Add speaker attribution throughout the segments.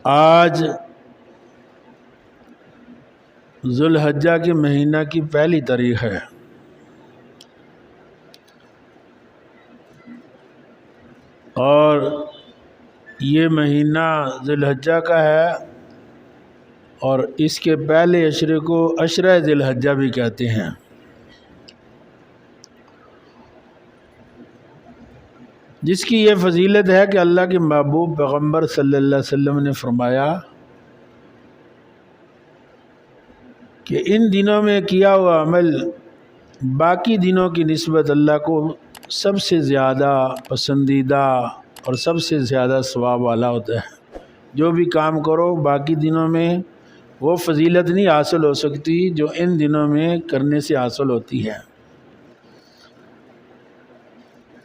Speaker 1: آج ذوالحجہ کے مہینہ کی پہلی تاریخ ہے، اور یہ مہینہ ذوالحجہ کا ہے، اور اس کے پہلے عشرے کو عشرہ ذوالحجہ بھی کہتے ہیں۔ جس کی یہ فضیلت ہے کہ اللہ کے محبوب پیغمبر صلی اللہ علیہ وسلم نے فرمایا کہ ان دنوں میں کیا ہوا عمل باقی دنوں کی نسبت اللہ کو سب سے زیادہ پسندیدہ اور سب سے زیادہ ثواب والا ہوتا ہے۔ جو بھی کام کرو باقی دنوں میں وہ فضیلت نہیں حاصل ہو سکتی جو ان دنوں میں کرنے سے حاصل ہوتی ہے۔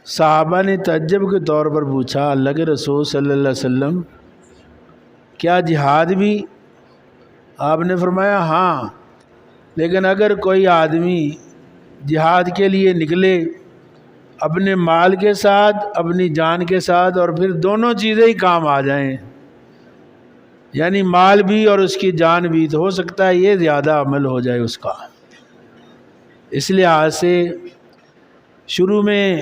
Speaker 1: صحابہ نے تعجب کے طور پر پوچھا، اللہ کے رسول صلی اللہ علیہ وسلم کیا جہاد بھی؟ آپ نے فرمایا ہاں، لیکن اگر کوئی آدمی جہاد کے لیے نکلے اپنے مال کے ساتھ اپنی جان کے ساتھ، اور پھر دونوں چیزیں ہی کام آ جائیں، یعنی مال بھی اور اس کی جان بھی، تو ہو سکتا ہے یہ زیادہ عمل ہو جائے اس کا۔ اس لحاظ سے شروع میں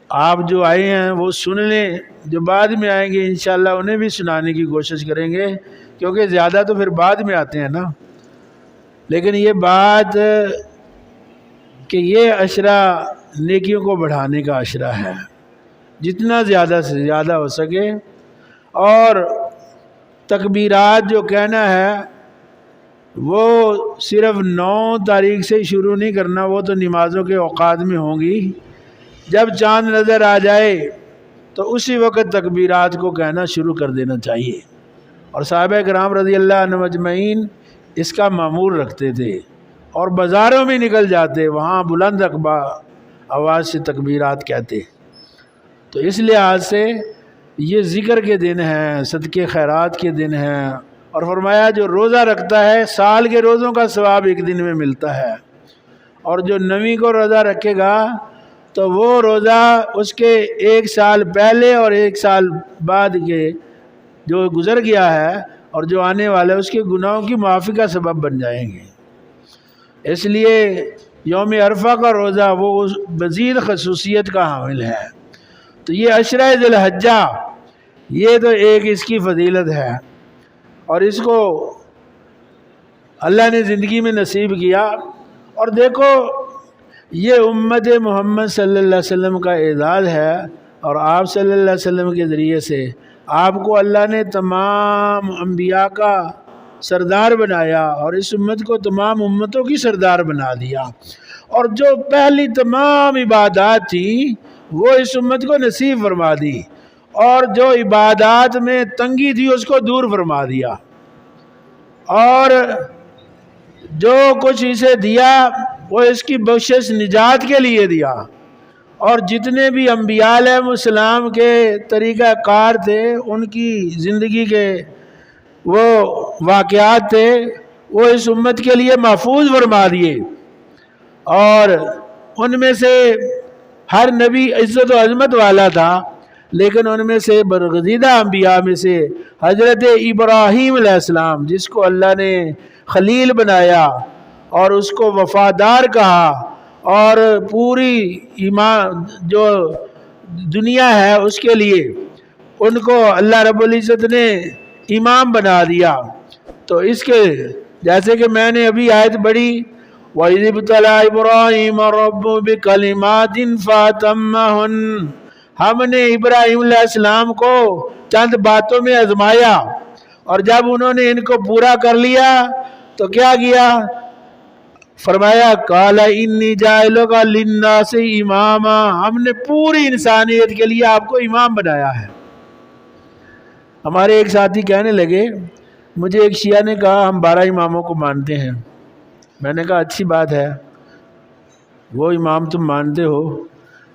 Speaker 1: آپ جو آئے ہیں وہ سن لیں، جو بعد میں آئیں گے انشاءاللہ انہیں بھی سنانے کی کوشش کریں گے، کیونکہ زیادہ تو پھر بعد میں آتے ہیں نا۔ لیکن یہ بات کہ یہ عشرہ نیکیوں کو بڑھانے کا عشرہ ہے، جتنا زیادہ سے زیادہ ہو سکے، اور تکبیرات جو کہنا ہے وہ صرف 9 تاریخ سے شروع نہیں کرنا، وہ تو نمازوں کے اوقات میں ہوں گی۔ جب چاند نظر آ جائے تو اسی وقت تکبیرات کو کہنا شروع کر دینا چاہیے، اور صحابہ کرام رضی اللہ عنہم اجمعین اس کا معمول رکھتے تھے، اور بازاروں میں نکل جاتے، وہاں بلند آواز سے تکبیرات کہتے۔ تو اس لحاظ سے یہ ذکر کے دن ہیں، صدقے خیرات کے دن ہیں، اور فرمایا جو روزہ رکھتا ہے سال کے روزوں کا ثواب ایک دن میں ملتا ہے، اور جو 9ویں کو روزہ رکھے گا تو وہ روزہ اس کے 1 سال پہلے اور 1 سال بعد کے جو گزر گیا ہے اور جو آنے والا ہے اس کے گناہوں کی معافی کا سبب بن جائیں گے۔ اس لیے یوم عرفہ کا روزہ وہ مزید خصوصیت کا حامل ہے۔ تو یہ عشرہ ذوالحجہ یہ تو ایک اس کی فضیلت ہے، اور اس کو اللہ نے زندگی میں نصیب کیا۔ اور دیکھو یہ امت محمد صلی اللہ علیہ وسلم کا اعزاز ہے، اور آپ صلی اللہ علیہ وسلم کے ذریعے سے آپ کو اللہ نے تمام انبیاء کا سردار بنایا، اور اس امت کو تمام امتوں کی سردار بنا دیا، اور جو پہلی تمام عبادات تھی وہ اس امت کو نصیب فرما دی، اور جو عبادات میں تنگی تھی اس کو دور فرما دیا، اور جو کچھ اسے دیا وہ اس کی بخشش نجات کے لیے دیا۔ اور جتنے بھی انبیاء علیہ السلام کے طریقہ کار تھے، ان کی زندگی کے وہ واقعات تھے، وہ اس امت کے لیے محفوظ فرما دیے، اور ان میں سے ہر نبی عزت و عظمت والا تھا، لیکن ان میں سے برگزیدہ انبیاء میں سے حضرت ابراہیم علیہ السلام، جس کو اللہ نے خلیل بنایا اور اس کو وفادار کہا، اور پوری ایمان جو دنیا ہے اس کے لیے ان کو اللہ رب العزت نے امام بنا دیا۔ تو اس کے جیسے کہ میں نے ابھی آیت پڑھی، وَإِذِ ابْتَلَىٰ إِبْرَاهِيمَ رَبُّهُ بِكَلِمَاتٍ فَأَتَمَّهُنَّ، ہم نے ابراہیم علیہ السلام کو چند باتوں میں آزمایا، اور جب انہوں نے ان کو پورا کر لیا تو کیا کیا؟ فرمایا قَالَ إِنِّي جَاعِلُكَ لِلنَّاسِ إِمَامًا، ہم نے پوری انسانیت کے لیے آپ کو امام بنایا ہے۔ ہمارے ایک ساتھی کہنے لگے، مجھے ایک شیعہ نے کہا ہم 12 اماموں کو مانتے ہیں۔ میں نے کہا اچھی بات ہے، وہ امام تم مانتے ہو،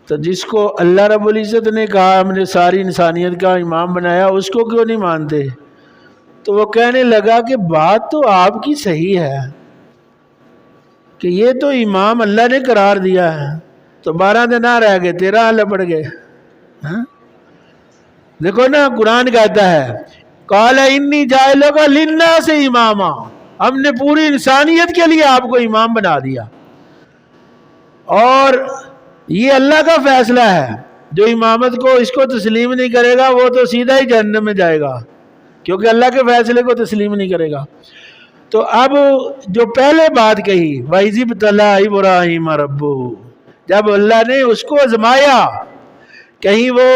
Speaker 1: تو جس کو اللہ رب العزت نے کہا ہم نے ساری انسانیت کا امام بنایا اس کو کیوں نہیں مانتے؟ تو وہ کہنے لگا کہ بات تو آپ کی صحیح ہے کہ یہ تو امام اللہ نے قرار دیا ہے، تو 12 دن نہ رہ گئے، 13 اللہ پڑ گئے۔ دیکھو نا قرآن کہتا ہے قال انی جاعلک للناس اماما، ہم نے پوری انسانیت کے لیے آپ کو امام بنا دیا، اور یہ اللہ کا فیصلہ ہے، جو امامت کو اس کو تسلیم نہیں کرے گا وہ تو سیدھا ہی جہنم میں جائے گا، کیونکہ اللہ کے فیصلے کو تسلیم نہیں کرے گا۔ تو اب جو پہلے بات کہی وَإِذِ ابْتَلَىٰ إِبْرَاهِيمَ رَبُّهُ، جب اللہ نے اس کو آزمایا، کہیں وہ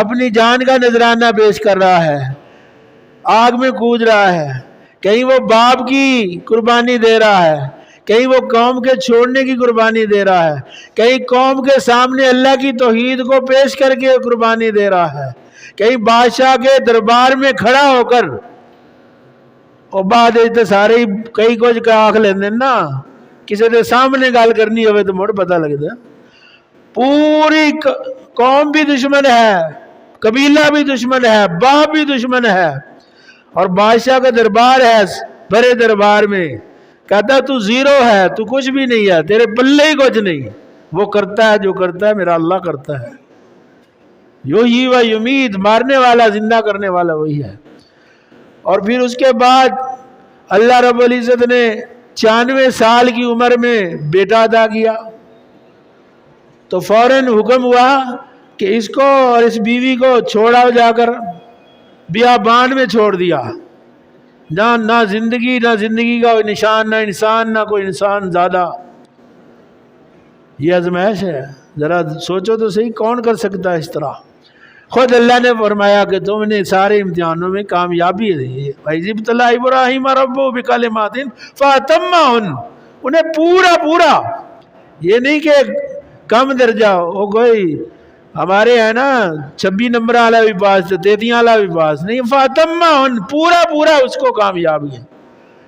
Speaker 1: اپنی جان کا نذرانہ پیش کر رہا ہے، آگ میں کود رہا ہے، کہیں وہ باپ کی قربانی دے رہا ہے، کہیں وہ قوم کے چھوڑنے کی قربانی دے رہا ہے، کہیں قوم کے سامنے اللہ کی توحید کو پیش کر کے قربانی دے رہا ہے، کہیں بادشاہ کے دربار میں کھڑا ہو کر، اور بعد اتنے سارے کئی کچھ کا آنکھ لیندے نا، کسی کے سامنے گال کرنی ہوئے تو مڑ پتہ لگتا ہے، پوری قوم بھی دشمن ہے، قبیلہ بھی دشمن ہے، باپ بھی دشمن ہے، اور بادشاہ کا دربار ہے بڑے دربار میں، کہتا تو زیرو ہے، تو کچھ بھی نہیں ہے، تیرے پلے ہی کچھ نہیں، وہ کرتا ہے جو کرتا ہے میرا اللہ کرتا ہے، یحیی و یمیت، مارنے والا زندہ کرنے والا وہی ہے۔ اور پھر اس کے بعد اللہ رب العزت نے 96 سال کی عمر میں بیٹا عطا کیا، تو فوراً حکم ہوا کہ اس کو اور اس بیوی کو چھوڑا جا کر بیابان میں چھوڑ دیا، نہ زندگی کا کوئی نشان، نہ انسان، نہ کوئی انسان زیادہ۔ یہ آزمائش ہے، ذرا سوچو تو صحیح، کون کر سکتا ہے اس طرح؟ خود اللہ نے فرمایا کہ تم نے سارے امتحانوں میں کامیابی دی، وَإِذِ ابْتَلَىٰ إِبْرَاهِيمَ رَبُّهُ بِكَلِمَاتٍ فَأَتَمَّهُنَّ، انہیں پورا یہ نہیں کہ کم درجہ وہ کوئی ہمارے ہے نا 26 نمبر والا بھی پاس 33 والا بھی پاس نہیں، فَأَتَمَّهُنَّ پورا اس کو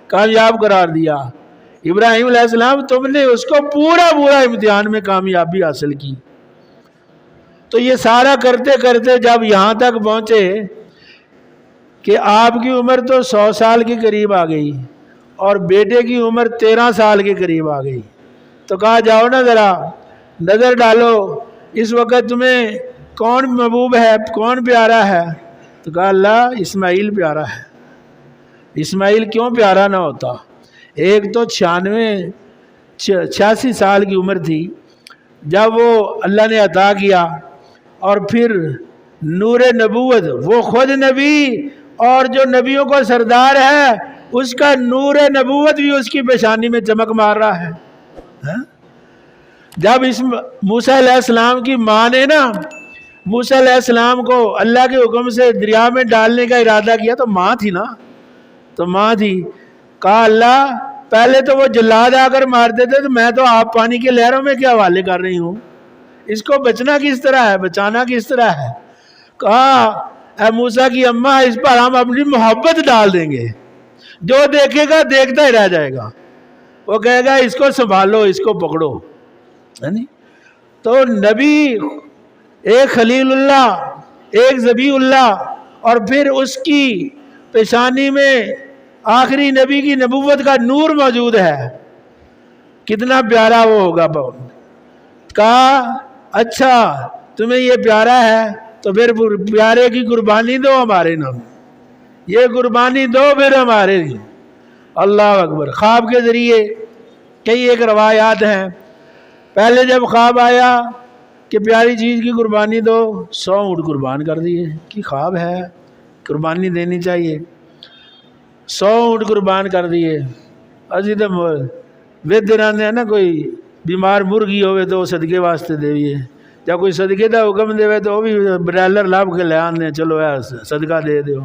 Speaker 1: کامیاب قرار دیا۔ ابراہیم علیہ السلام تم نے اس کو پورا امتحان میں کامیابی حاصل کی۔ تو یہ سارا کرتے کرتے جب یہاں تک پہنچے کہ آپ کی عمر تو 100 سال کے قریب آ گئی اور بیٹے کی عمر 13 سال کے قریب آ گئی، تو کہا جاؤ نا ذرا نظر ڈالو اس وقت تمہیں کون محبوب ہے، کون پیارا ہے؟ تو کہا اللہ اسماعیل پیارا ہے۔ اسماعیل کیوں پیارا نہ ہوتا؟ ایک تو 86 سال کی عمر تھی جب وہ اللہ نے عطا کیا، اور پھر نور نبوت، وہ خود نبی اور جو نبیوں کو سردار ہے اس کا نور نبوت بھی اس کی پیشانی میں چمک مار رہا ہے۔ جب اس موسیٰ علیہ السلام کی ماں نے نا موسیٰ علیہ السلام کو اللہ کے حکم سے دریا میں ڈالنے کا ارادہ کیا، تو ماں تھی نا، تو ماں تھی، کہا اللہ پہلے تو وہ جلاد آ کر مارتے تھے، تو میں تو آپ پانی کے لہروں میں کیا حوالے کر رہی ہوں، اس کو بچنا کس طرح ہے، بچانا کس طرح ہے؟ کہا اے موسیٰ کی اماں اس پر ہم اپنی محبت ڈال دیں گے، جو دیکھے گا دیکھتا ہی رہ جائے گا، وہ کہے گا اس کو سنبھالو، اس کو پکڑو۔ تو نبی ایک خلیل اللہ، ایک ذبیح اللہ، اور پھر اس کی پیشانی میں آخری نبی کی نبوت کا نور موجود ہے، کتنا پیارا وہ ہوگا۔ کہا اچھا تمہیں یہ پیارا ہے تو پھر پیارے کی قربانی دو ہمارے نام، یہ قربانی دو پھر ہمارے لیے۔ اللہ اکبر۔ خواب کے ذریعے کئی ایک روایات ہیں، پہلے جب خواب آیا کہ پیاری چیز کی قربانی دو، 100 اونٹ قربان کر دیے، کہ خواب ہے قربانی دینی چاہیے، 100 اونٹ قربان کر دیے۔ عزیز وہ دن آتے ہیں نا، کوئی بیمار مرغی ہوئے تو وہ صدقے واسطے دیویے، جب کوئی صدقے دا حکم دے تو وہ بھی برائلر لاب کے لے آنے، چلو صدقہ دے دیو،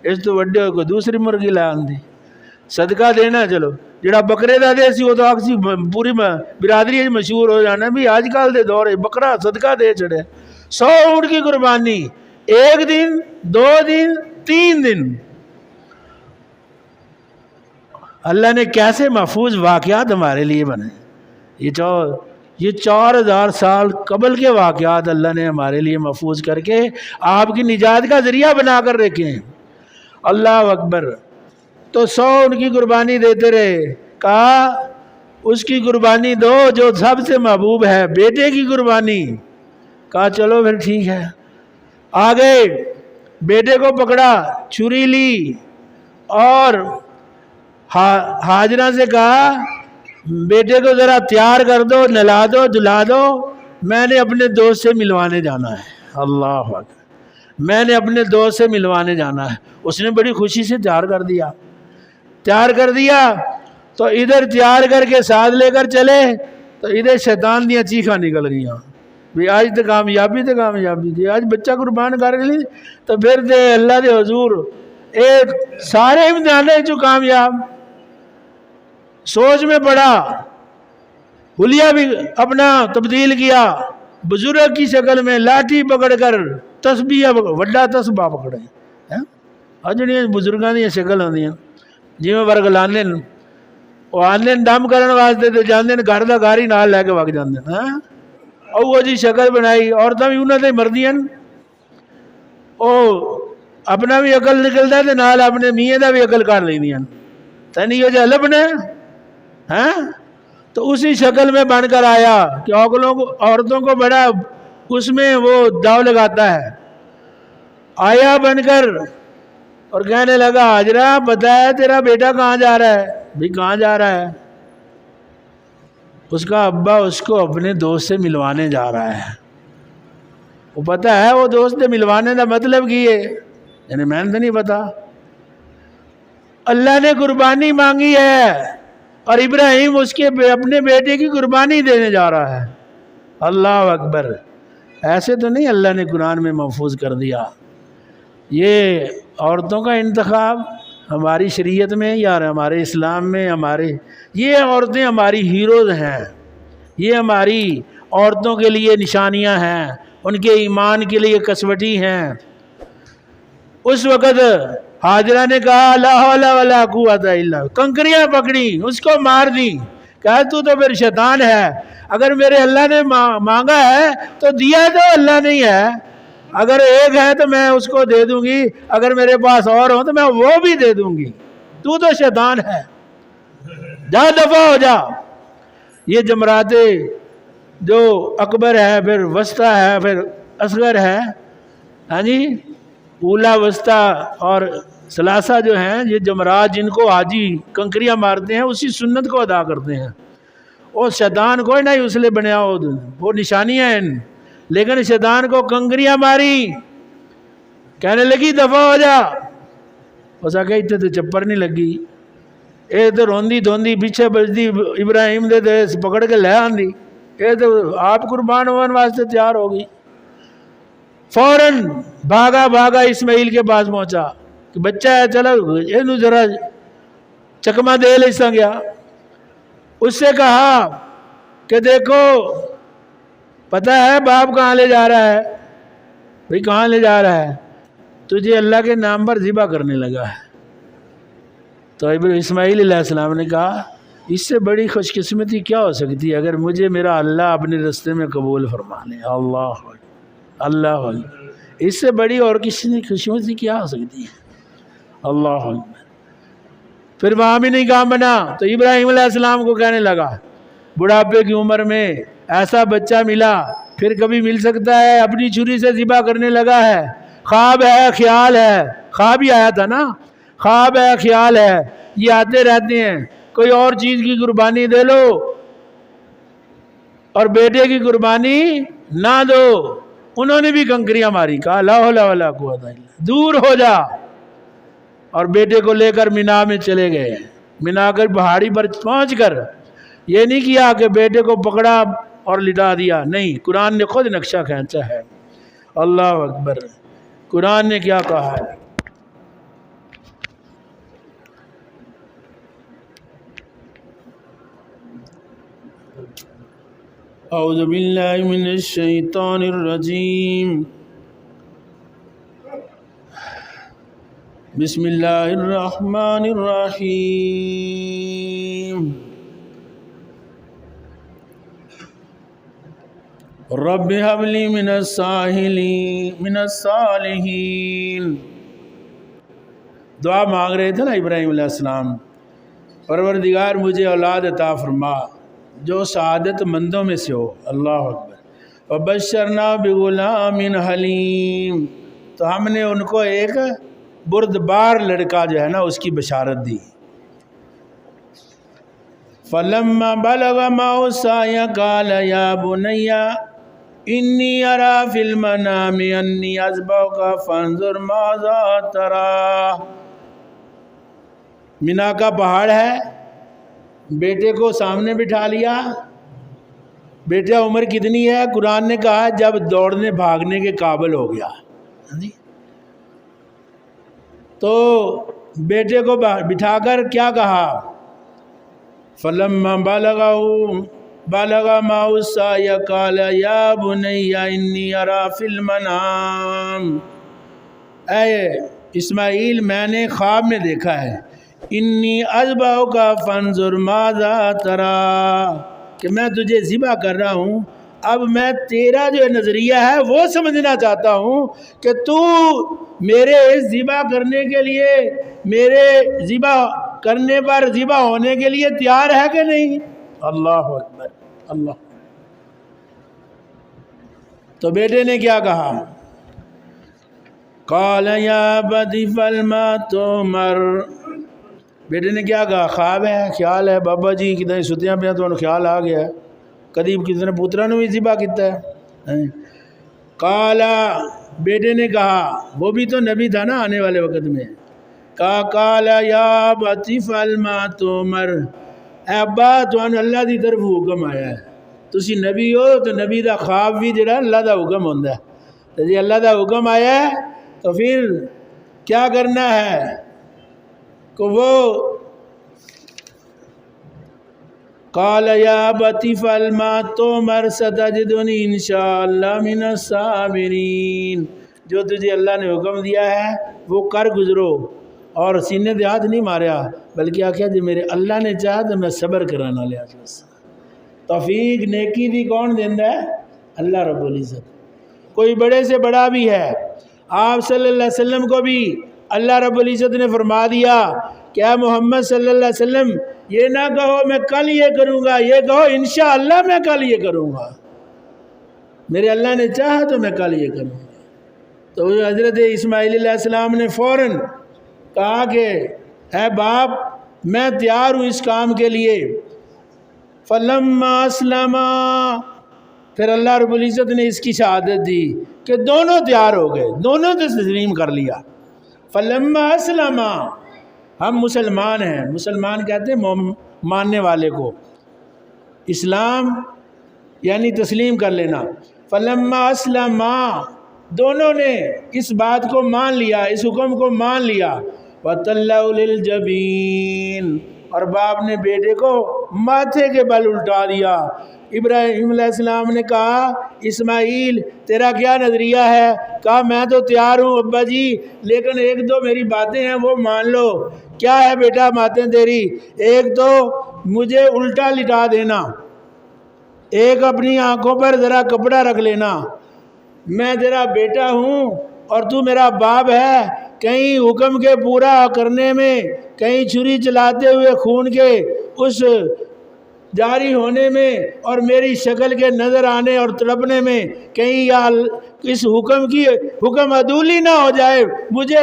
Speaker 1: اس تو وڈے ہوئے کوئی دوسری مرغی لے آن دی، صدقہ دینا۔ چلو جڑا بکرے دا دے سی وہ تو آکسی پوری برادری مشہور ہو جانا بھی آج کل دے دور بکرا صدقہ دے چڑے۔ 100 اونٹ کی قربانی، 1 دن 2 دن 3 دن، اللہ نے کیسے محفوظ واقعات ہمارے لیے بنے۔ یہ 4000 سال قبل کے واقعات اللہ نے ہمارے لیے محفوظ کر کے آپ کی نجات کا ذریعہ بنا کر رکھے ہیں۔ اللہ اکبر۔ تو 100 ان کی قربانی دیتے رہے، کہا اس کی قربانی دو جو سب سے محبوب ہے، بیٹے کی قربانی۔ کہا چلو پھر ٹھیک ہے۔ آگے بیٹے کو پکڑا، چھری لی اور ہاجرہ سے کہا بیٹے کو ذرا تیار کر دو، نہلا دو، دھلا دو، میں نے اپنے دوست سے ملوانے جانا ہے۔ اللہ اکبر، میں نے اپنے دوست سے ملوانے جانا ہے۔ اس نے بڑی خوشی سے تیار کر دیا تو ادھر تیار کر کے ساتھ لے کر چلے تو ادھر شیطان دیا چیخاں نکل گیا، بھی آج تو کامیابی تھی، آج بچہ قربان کر لی تو پھر دے اللہ دے حضور ایک سارے امتحانے جو کامیاب۔ سوچ میں پڑا، حلیہ بھی اپنا تبدیل کیا، بزرگ کی شکل میں لاٹھی پکڑ کر تسبیح وڈا تسبیح پکڑے، جڑیاں بزرگاں دی شکل ہوندیاں جویں ورگ لاندے وہ آندے دم کرن واسطے تے جاندے گھر دا گھر ہی نال لے کے وگ جاندے، وہ جی شکل بنائی، عورتاں بھی انہاں تے مردیاں او اپنا بھی عقل نکلدا تے نال اپنے میاں دا بھی عقل کر لیندیاں، تینی یہ جو لبنے تو اسی شکل میں بن کر آیا کہ عورتوں کو بڑا اس میں وہ داؤ لگاتا ہے۔ آیا بن کر اور کہنے لگا حاجرہ پتہ ہے تیرا بیٹا کہاں جا رہا ہے؟ بھی کہاں جا رہا ہے؟ اس کا ابا اس کو اپنے دوست سے ملوانے جا رہا ہے۔ وہ پتہ ہے وہ دوست سے ملوانے کا مطلب کی ہے؟ یعنی میں نے تو نہیں پتا۔ اللہ نے قربانی مانگی ہے اور ابراہیم اس کے اپنے بیٹے کی قربانی دینے جا رہا ہے۔ اللہ اکبر، ایسے تو نہیں اللہ نے قرآن میں محفوظ کر دیا۔ یہ عورتوں کا انتخاب ہماری شریعت میں یا ہمارے اسلام میں یہ عورتیں ہماری ہیروز ہیں، یہ ہماری عورتوں کے لیے نشانیاں ہیں، ان کے ایمان کے لیے کسوٹی ہیں۔ اس وقت حاجرہ نے کہا لا حول ولا قوت الا باللہ، کنکریاں پکڑی، اس کو مار دی، کہا تو پھر شیطان ہے، اگر میرے اللہ نے مانگا ہے تو دیا تو اللہ نہیں ہے، اگر ایک ہے تو میں اس کو دے دوں گی، اگر میرے پاس اور ہوں تو میں وہ بھی دے دوں گی، تو شیطان ہے، جا دفع ہو جا۔ یہ جمرات جو اکبر ہے، پھر وسطی ہے، پھر اصغر ہے، ہاں جی، اولا وسطی اور ثلاثہ جو ہیں، یہ جمرات جن کو حاجی کنکریاں مارتے ہیں اسی سنت کو ادا کرتے ہیں۔ اور شیطان کوئی نہیں اس لیے بنیا وہ نشانیاں ہیں، لیکن شیطان کو کنکریاں ماری، کہنے لگی دفع ہو جا۔ اس آگے اتنے تو چپر نہیں لگی، اے تو روندی دھوندی پیچھے بجدی ابراہیم دے پکڑ کے لے آندی، اے تو آپ قربان ہونے واسطے تیار ہو گئی۔ فوراً بھاگا اسماعیل کے پاس پہنچا کہ بچہ ہے، چلو یہ ذرا چکما دے لے سا گیا۔ اس سے کہا کہ دیکھو پتہ ہے باپ کہاں لے جا رہا ہے؟ بھئی کہاں لے جا رہا ہے؟ تجھے اللہ کے نام پر ذبح کرنے لگا ہے۔ تو اسماعیل علیہ السلام نے کہا اس سے بڑی خوش قسمتی کیا ہو سکتی ہے اگر مجھے میرا اللہ اپنے رستے میں قبول فرما لے۔ اللہ اس سے بڑی اور کسی نے خوش قسمتی کیا ہو سکتی ہے؟ اللہ پھر وہاں بھی نہیں کام بنا تو ابراہیم علیہ السلام کو کہنے لگا بڑھاپے کی عمر میں ایسا بچہ ملا پھر کبھی مل سکتا ہے؟ اپنی چھری سے ذبح کرنے لگا ہے، خواب ہے، خیال ہے، خواب ہی آیا تھا نا، خواب ہے، خیال ہے، یہ آتے رہتے ہیں، کوئی اور چیز کی قربانی دے لو اور بیٹے کی قربانی نہ دو۔ انہوں نے بھی کنکریاں ماری، کہا لا حول ولا قوت الا باللہ، دور ہو جا، اور بیٹے کو لے کر مینا میں چلے گئے۔ مینا کر پہاڑی پر پہنچ کر یہ نہیں کیا کہ بیٹے کو پکڑا اور لٹا دیا، نہیں، قرآن نے خود نقشہ کھینچا ہے۔ اللہ اکبر، قرآن نے کیا کہا ہے؟ اعوذ باللہ من الشیطان الرجیم، بسم اللہ الرحمن الرحیم، رب هب لی من الصالحین۔ دعا مانگ رہے تھے نا ابراہیم علیہ السلام، پروردگار مجھے اولاد عطا فرما جو سعادت مندوں میں سے ہو۔ اللہ اکبر۔ وبشرنا بغلام حلیم، تو ہم نے ان کو ایک بردبار لڑکا جو ہے نا اس کی بشارت دی. فلما بلغ معه السعي قال يا بني إني أرى في المنام أني أذبحك فانظر ماذا ترى. مینا کا پہاڑ ہے، بیٹے کو سامنے بٹھا لیا. بیٹا عمر کتنی ہے؟ قرآن نے کہا جب دوڑنے بھاگنے کے قابل ہو گیا. تو بیٹے کو بٹھا کر کیا کہا؟ فلما بلغ معه السعي قال يا بني إني أرى في المنام. اے اسماعیل میں نے خواب میں دیکھا ہے، انی اذبحک فانظر ماذا ترى، کہ میں تجھے ذبح کر رہا ہوں. اب میں تیرا جو نظریہ ہے وہ سمجھنا چاہتا ہوں کہ تو میرے ذبح کرنے کے لیے، میرے ذبح کرنے پر ذبح ہونے کے لیے تیار ہے کہ نہیں؟ اللہ اکبر اللہ. تو بیٹے نے کیا کہا؟ قال یا ابت افعل ما تؤمر. بیٹے نے کیا کہا؟ خواب ہے، خیال ہے، بابا جی کتنے ستیاں پہ تو خیال آ گیا ہے، قریب کتنے پوترا نے بھی ذبح کیتا ہے. قال، بیٹے نے کہا، وہ بھی تو نبی تھا نا آنے والے وقت میں. قال یا ابت افعل ما تؤمر. اے ابا تمہیں اللہ دی طرف حکم آیا ہے، تسی نبی ہو تو نبی دا خواب بھی جڑا اللہ دا حکم ہوندا ہے. تو جی اللہ دا حکم آیا ہے تو پھر کیا کرنا ہے کہ وہ قال یا ابت افعل ما تؤمر ستجدنی انشاءاللہ من الصابرین. جو تجھے اللہ نے حکم دیا ہے وہ کر گزرو، اور سینے دے ہاتھ نہیں ماریا بلکہ آخیا جی میرے اللہ نے چاہا تو میں صبر کرانا لیا. توفیق نیکی دی کون دیندا ہے؟ اللہ رب العزت. کوئی بڑے سے بڑا بھی ہے، آپ صلی اللہ علیہ وسلم کو بھی اللہ رب العزت نے فرما دیا کہ اے محمد صلی اللہ علیہ وسلم یہ نہ کہو میں کل یہ کروں گا، یہ کہو انشاءاللہ میں کل یہ کروں گا، میرے اللہ نے چاہا تو میں کل یہ کروں گا. تو حضرت اسماعیل علیہ السلام نے فوراً کہا کہ اے باپ میں تیار ہوں اس کام کے لیے. فلما اسلما، پھر اللہ رب العزت نے اس کی شہادت دی کہ دونوں تیار ہو گئے، دونوں نے تسلیم کر لیا. فلما اسلما، ہم مسلمان ہیں، مسلمان کہتے ہیں ماننے والے کو، اسلام یعنی تسلیم کر لینا. فلما اسلما، دونوں نے اس بات کو مان لیا، اس حکم کو مان لیا. وَتَلَّوْا لِلْجَبِينِ، اور باپ نے بیٹے کو ماتھے کے بل الٹا دیا. ابراہیم علیہ السلام نے کہا اسماعیل تیرا کیا نظریہ ہے؟ کہا میں تو تیار ہوں ابا جی، لیکن ایک دو میری باتیں ہیں وہ مان لو. کیا ہے بیٹا باتیں تیری؟ ایک تو مجھے الٹا لٹا دینا، ایک اپنی آنکھوں پر ذرا کپڑا رکھ لینا. میں تیرا بیٹا ہوں اور تو میرا باپ ہے، کہیں حکم کے پورا کرنے میں، کہیں چھری چلاتے ہوئے خون کے اس جاری ہونے میں اور میری شکل کے نظر آنے اور تڑپنے میں کہیں یا اس حکم عدولی نہ ہو جائے، مجھے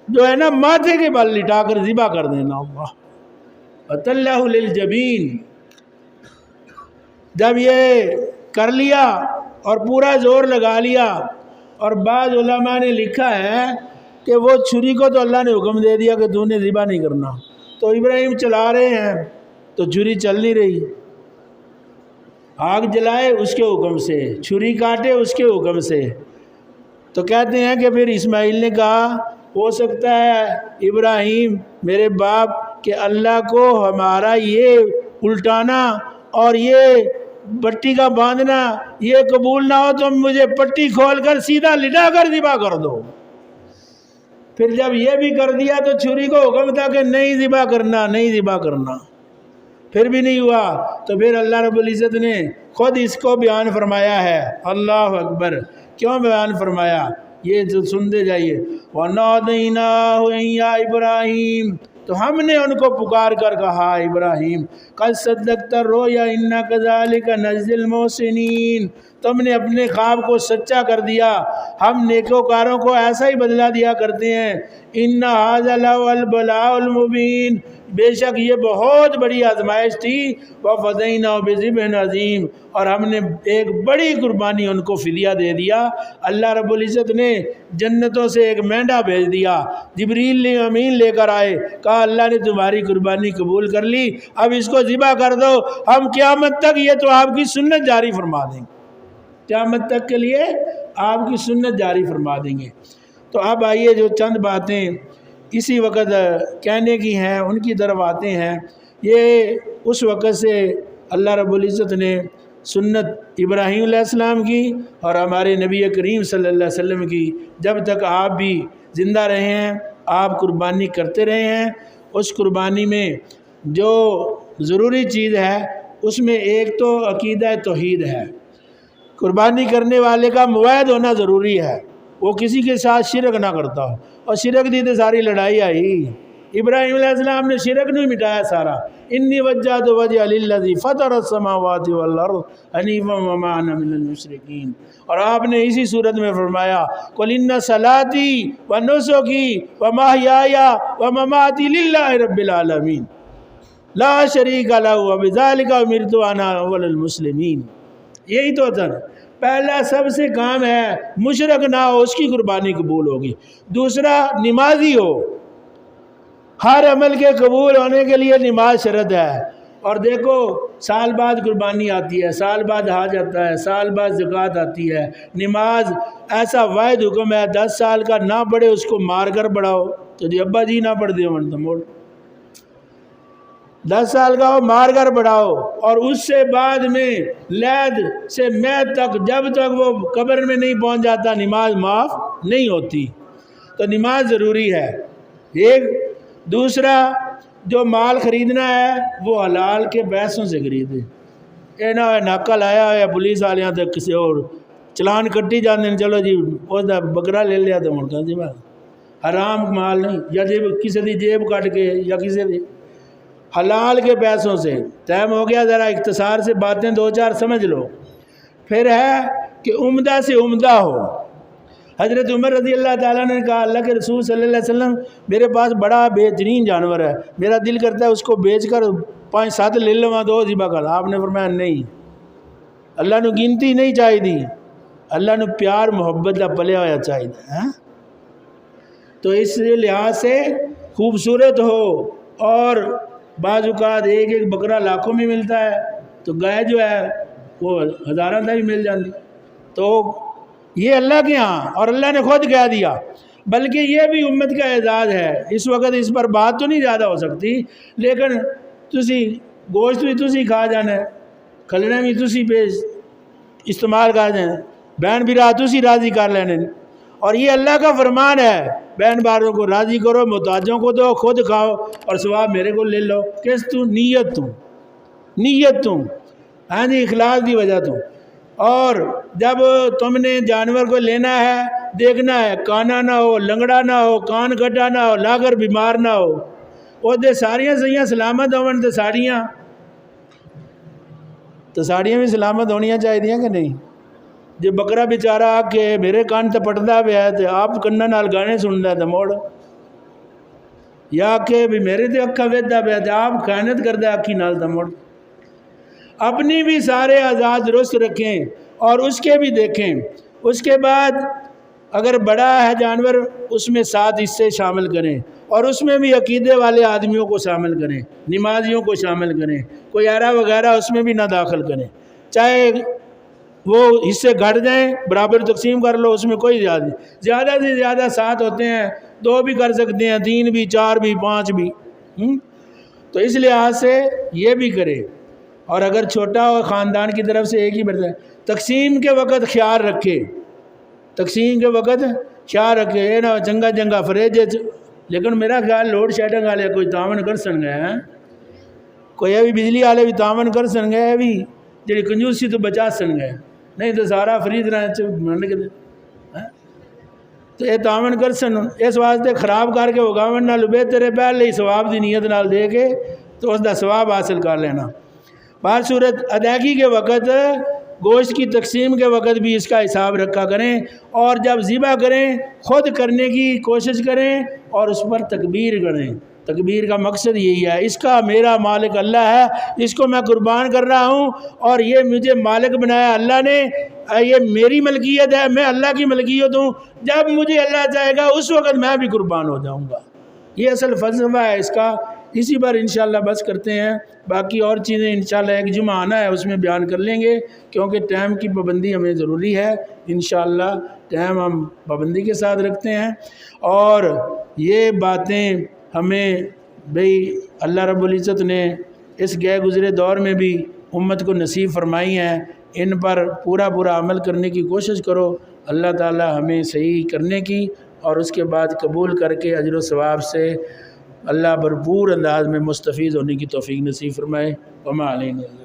Speaker 1: جو ہے نا ماتھے کے بل لٹا کر ذبح کر دینا. وَتَلَّهُ لِلْجَبِينِ. جب یہ کر لیا اور پورا زور لگا لیا، اور بعض علماء نے لکھا ہے کہ وہ چھری کو تو اللہ نے حکم دے دیا کہ تو نے ذبح نہیں کرنا، تو ابراہیم چلا رہے ہیں تو چھری چل نہیں رہی. آگ جلائے اس کے حکم سے، چھری کاٹے اس کے حکم سے. تو کہتے ہیں کہ پھر اسماعیل نے کہا ہو سکتا ہے ابراہیم میرے باپ کہ اللہ کو ہمارا یہ الٹانا اور یہ پٹی کا باندھنا یہ قبول نہ ہو تو مجھے پٹی کھول کر سیدھا لٹا کر ذبح کر دو. پھر جب یہ بھی کر دیا تو چھری کو حکم تھا کہ نہیں ذبح کرنا، نہیں ذبح کرنا، پھر بھی نہیں ہوا. تو پھر اللہ رب العزت نے خود اس کو بیان فرمایا ہے. اللہ اکبر. کیوں بیان فرمایا یہ جو سنتے جائیے. وَنَادَيْنَاهُ يَا إِبْرَاهِيمُ، تو ہم نے ان کو پکار کر کہا ابراہیم قَدْ صَدَّقْتَ الرُّؤْيَا إِنَّا كَذَلِكَ نَجْزِي الْمُحْسِنِينَ، تم نے اپنے خواب کو سچا کر دیا، ہم نیکوکاروں کو ایسا ہی بدلہ دیا کرتے ہیں۔ ان ھذا لھو البلاء المبین، بے شک یہ بہت بڑی آزمائش تھی۔ وفدیناہ بذبح عظیم، اور ہم نے ایک بڑی قربانی ان کو فدیہ دے دیا۔ اللہ رب العزت نے جنتوں سے ایک مینڈا بھیج دیا، جبریل امین لے کر آئے، کہا اللہ نے تمہاری قربانی قبول کر لی، اب اس کو ذبح کر دو، ہم قیامت تک یہ تو آپ کی سنت جاری فرما دیں گے، قیامت تک کے لیے آپ کی سنت جاری فرما دیں گے۔ تو اب آئیے جو چند باتیں اسی وقت کہنے کی ہیں ان کی طرف آتے ہیں۔ یہ اس وقت سے اللہ رب العزت نے سنت ابراہیم علیہ السلام کی اور ہمارے نبی کریم صلی اللہ علیہ وسلم کی، جب تک آپ بھی زندہ رہے ہیں آپ قربانی کرتے رہے ہیں۔ اس قربانی میں جو ضروری چیز ہے اس میں ایک تو عقیدہ توحید ہے، قربانی کرنے والے کا موحد ہونا ضروری ہے، وہ کسی کے ساتھ شرک نہ کرتا ہو، اور شرک دی تو ساری لڑائی آئی۔ ابراہیم علیہ السلام نے شرک نہیں مٹایا سارا، انی وجہت وجہی للذی فطر السماوات والارض حنیفا وما انا من المشرکین، اور آپ نے اسی صورت میں فرمایا قل ان صلاتی ونسکی ومحیای ومماتی للہ رب العالمین لا شریک لہ وبذلک امرت وانا اول المسلمین۔ یہی تو تھا، پہلا سب سے کام ہے مشرک نہ ہو، اس کی قربانی قبول ہوگی۔ دوسرا نمازی ہو، ہر عمل کے قبول ہونے کے لیے نماز شرط ہے۔ اور دیکھو سال بعد قربانی آتی ہے، سال بعد حج آتا ہے، سال بعد زکوٰۃ آتی ہے، نماز ایسا واحد حکم ہے 10 سال کا نہ پڑھے اس کو مار کر پڑھاؤ، تو جی ابا جی نہ پڑھ دے تو موڑ، 10 سال کا ہو مار کر پڑھاؤ، اور اس سے بعد میں لید سے میت تک جب تک وہ قبر میں نہیں پہنچ جاتا نماز معاف نہیں ہوتی۔ تو نماز ضروری ہے ایک۔ دوسرا جو مال خریدنا ہے وہ حلال کے پیسوں سے خریدے، یہ نہ ناکہ لایا ہے پولیس والے تک کسی اور چلان کٹی جاتے ہیں، چلو جی اس دا بکرا لے لیا تو مڑتا جی بات حرام مال نہیں، یا جیب کسی دی جیب کٹ کے یا کسی دی حلال کے پیسوں سے۔ ٹائم ہو گیا، ذرا اختصار سے باتیں 2-4 سمجھ لو۔ پھر ہے کہ عمدہ سے عمدہ ہو۔ حضرت عمر رضی اللہ تعالیٰ نے کہا اللہ کے رسول صلی اللہ علیہ وسلم میرے پاس بڑا بہترین جانور ہے، میرا دل کرتا ہے اس کو بیچ کر 5-7 لے لواں دو ذبح کر۔ آپ نے فرمایا نہیں، اللہ نے گنتی نہیں چاہی دی، اللہ نے پیار محبت کا پلیا ہوا چاہیے۔ تو اس لحاظ سے خوبصورت ہو، اور بعض اوقات ایک بکرا لاکھوں میں ملتا ہے، تو گائے جو ہے وہ ہزاراں تک بھی مل جاتی۔ تو یہ اللہ کے ہاں، اور اللہ نے خود کہہ دیا، بلکہ یہ بھی امت کا اعزاز ہے۔ اس وقت اس پر بات تو نہیں زیادہ ہو سکتی، لیکن تسی گوشت بھی تسی کھا جانا ہے، کھلنے بھی تسی پہ استعمال کر جانا، بہن بھی تسی راضی کر لینے، اور یہ اللہ کا فرمان ہے بہن بھائیوں کو راضی کرو، محتاجوں کو دو، خود کھاؤ، اور ثواب میرے کو لے لو۔ کس تو نیت تو ہاں جی، اخلاص کی وجہ تو۔ اور جب تم نے جانور کو لینا ہے دیکھنا ہے کانا نہ ہو، لنگڑا نہ ہو، کان کٹا نہ ہو، لاگر بیمار نہ ہو، وہ دے ساریاں سہیاں سلامت ہون، تو ساڑیاں بھی سلامت ہونیاں چاہیے کہ نہیں؟ جی بکرا بیچارہ آ کے میرے کان تے پٹدا پیا ہے تو آپ کناں نال گانے سندا ہے تو موڑ، یا کہ بھی میرے تے اکھا ویدا پیا تو آپ خیانت کردا اکھی نال تو موڑ۔ اپنی بھی سارے آزاد درست رکھیں اور اس کے بھی دیکھیں۔ اس کے بعد اگر بڑا ہے جانور اس میں 7 حصے شامل کریں، اور اس میں بھی عقیدے والے آدمیوں کو شامل کریں، نمازیوں کو شامل کریں، کوئی آرا وغیرہ اس میں بھی نہ داخل کریں، چاہے وہ حصے گھٹ جائیں برابر تقسیم کر لو، اس میں کوئی زیادہ سے زیادہ 7 ہوتے ہیں، 2 بھی کر سکتے ہیں، 3 بھی، 4 بھی، 5 بھی۔ تو اس لحاظ سے یہ بھی کرے، اور اگر چھوٹا ہو خاندان کی طرف سے ایک ہی برتن، تقسیم کے وقت خیال رکھے، تقسیم کے وقت خیال رکھے، یہ نہ چنگا فریج۔ لیکن میرا خیال لوڈ شیڈنگ والے کوئی تعاون کر سن گئے ہیں، کوئی ابھی بجلی والے بھی تعاون کر سن گئے، ابھی جی کنجوسی تو بچا سن گئے، نہیں تو سارا فرید رہے تو یہ تعاون کر سن، اس واسطے خراب کر کے اگاون نہ لبے تیرے پہلے ہی ثواب دی نیت نال دے کے تو اس دا ثواب حاصل کر لینا۔ بہر صورت ادائیگی کے وقت گوشت کی تقسیم کے وقت بھی اس کا حساب رکھا کریں، اور جب ذبح کریں خود کرنے کی کوشش کریں اور اس پر تکبیر کریں۔ تکبیر کا مقصد یہی ہے، اس کا میرا مالک اللہ ہے، اس کو میں قربان کر رہا ہوں اور یہ مجھے مالک بنایا اللہ نے، یہ میری ملکیت ہے، میں اللہ کی ملکیت ہوں، جب مجھے اللہ چاہے گا اس وقت میں بھی قربان ہو جاؤں گا۔ یہ اصل فلسفہ ہے اس کا۔ اسی پر انشاءاللہ بس کرتے ہیں، باقی اور چیزیں انشاءاللہ ایک جمعہ آنا ہے اس میں بیان کر لیں گے، کیونکہ ٹائم کی پابندی ہمیں ضروری ہے۔ انشاءاللہ ٹائم ہم پابندی کے ساتھ رکھتے ہیں، اور یہ باتیں ہمیں بھئی اللہ رب العزت نے اس گئے گزرے دور میں بھی امت کو نصیب فرمائی ہیں، ان پر پورا عمل کرنے کی کوشش کرو، اللہ تعالی ہمیں صحیح کرنے کی اور اس کے بعد قبول کر کے اجر و ثواب سے اللہ بھرپور انداز میں مستفید ہونے کی توفیق نصیب فرمائے۔ وما علینا۔